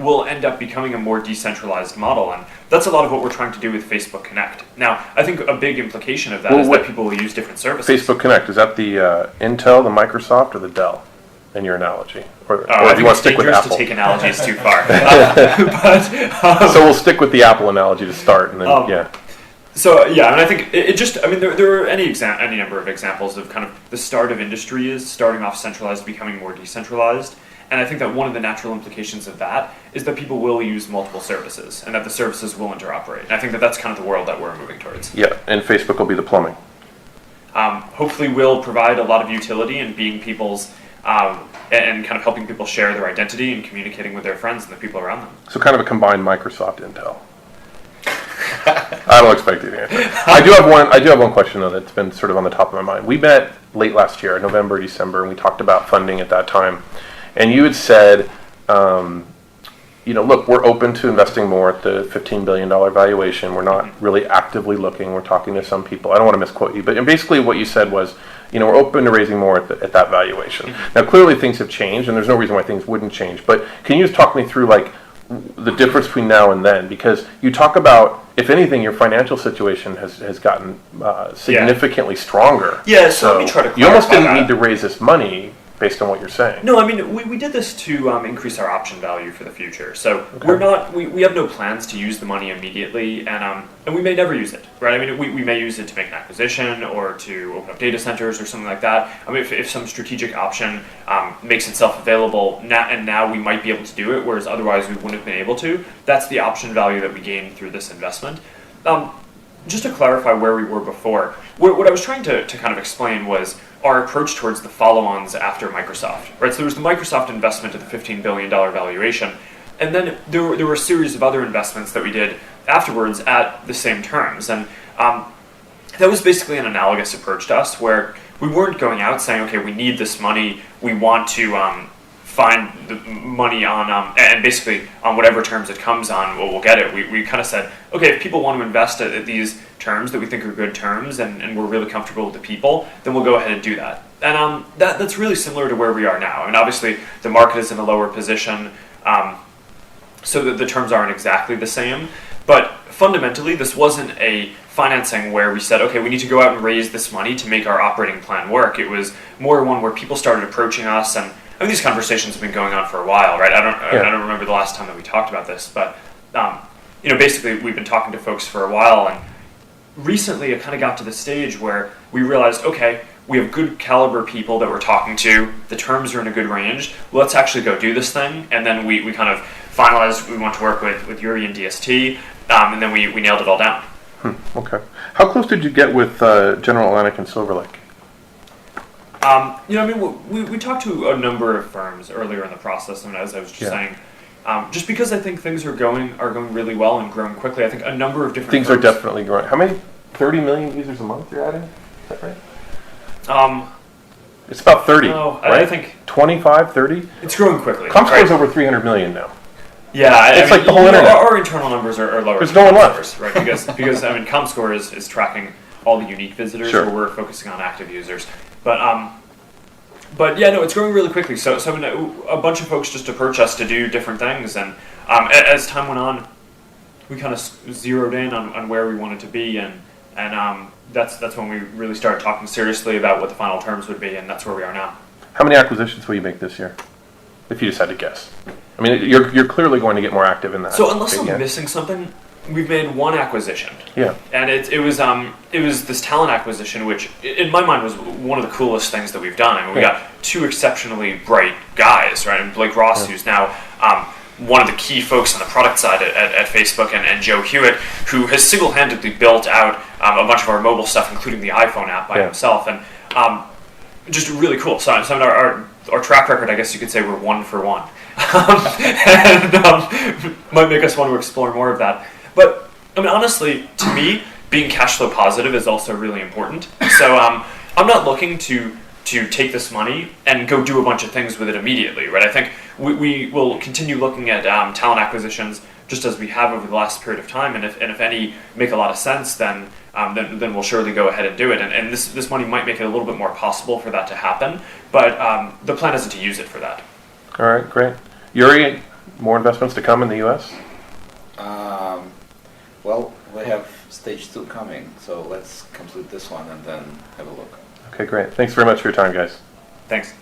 will end up becoming a more decentralized model, and that's a lot of what we're trying to do with Facebook Connect. Now, I think a big implication of that is that people will use different services. Facebook Connect, is that the Intel, the Microsoft, or the Dell in your analogy? Or do you want to stick with Apple? To take analogies too far. So we'll stick with the Apple analogy to start, and then So yeah, and I think there are any number of examples of kind of the start of industry is starting off centralized, becoming more decentralized. And I think that one of the natural implications of that is that people will use multiple services and that the services will interoperate. And I think that that's kind of the world that we're moving towards. Yeah, and Facebook will be the plumbing. Hopefully we'll provide a lot of utility in being people's, and kind of helping people share their identity and communicating with their friends and the people around them. So kind of a combined Microsoft Intel. I don't expect you to answer. I do have one question though that's been sort of on the top of my mind. We met late last year, November, December, and we talked about funding at that time. And you had said, look, we're open to investing more at the $15 billion valuation. We're not really actively looking. We're talking to some people. I don't want to misquote you, but basically what you said was, we're open to raising more at that valuation. Now, clearly things have changed, and there's no reason why things wouldn't change. But can you just talk me through, the difference between now and then? Because you talk about, if anything, your financial situation has gotten significantly stronger. Yeah, so let me try to clarify you almost didn't need to raise this money based on what you're saying. No, I mean, we did this to increase our option value for the future. So we have no plans to use the money immediately, and we may never use it, right? I mean, we may use it to make an acquisition or to open up data centers or something like that. I mean, if some strategic option makes itself available now we might be able to do it, whereas otherwise we wouldn't have been able to. That's the option value that we gained through this investment. Just to clarify where we were before, what I was trying to kind of explain was our approach towards the follow-ons after Microsoft, right? So there was the Microsoft investment at the $15 billion valuation, and then there were a series of other investments that we did afterwards at the same terms, and that was basically an analogous approach to us, where we weren't going out saying, okay, we need this money, we want to find the money on, and basically on whatever terms it comes on, we'll get it. We kind of said, okay, if people want to invest at these terms that we think are good terms and we're really comfortable with the people, then we'll go ahead and do that. And that's really similar to where we are now. I mean, obviously, the market is in a lower position, so that the terms aren't exactly the same. But fundamentally, this wasn't a financing where we said, okay, we need to go out and raise this money to make our operating plan work. It was more one where people started approaching us, and I mean, these conversations have been going on for a while, right? I don't remember the last time that we talked about this, but basically we've been talking to folks for a while, and recently it kind of got to the stage where we realized, okay, we have good caliber people that we're talking to, the terms are in a good range, let's actually go do this thing, and then we kind of finalized we want to work with Yuri and DST, and then we nailed it all down. Okay. How close did you get with General Atlantic and Silver Lake? We talked to a number of firms earlier in the process, and as I was just saying, just because I think things are going really well and growing quickly, I think a number of different things are definitely growing. How many? 30 million users a month you're adding? Is that right? It's about 30, no, right? I think 25, 30? It's growing quickly. Comscore is over 300 million now. Yeah, it's like the whole internet. Our internal numbers are lower. There's no one left, right? Because Comscore is tracking all the unique visitors, sure. Where we're focusing on active users. But yeah, no, it's growing really quickly. So I mean, a bunch of folks just approach us to do different things, and as time went on, we kind of zeroed in on where we wanted to be, and that's when we really started talking seriously about what the final terms would be, and that's where we are now. How many acquisitions will you make this year, if you just had to guess? I mean, you're clearly going to get more active in that. So unless I'm missing something, we've made one acquisition. Yeah. And it was this talent acquisition, which in my mind was one of the coolest things that we've done. I mean, we got two exceptionally bright guys, right? And Blake Ross, who's now one of the key folks on the product side at Facebook, and Joe Hewitt, who has single-handedly built out a bunch of our mobile stuff, including the iPhone app by himself, and just really cool. So our track record, I guess you could say, we're 1 for 1. Might make us want to explore more of that. But I mean, honestly, to me, being cash flow positive is also really important. So I'm not looking to take this money and go do a bunch of things with it immediately, right? I think we will continue looking at talent acquisitions just as we have over the last period of time, and if any make a lot of sense, then we'll surely go ahead and do it. And this money might make it a little bit more possible for that to happen, but the plan isn't to use it for that. All right, great. Yuri, more investments to come in the U.S.? Well, we have stage 2 coming, so let's complete this one and then have a look. Okay, great. Thanks very much for your time, guys. Thanks.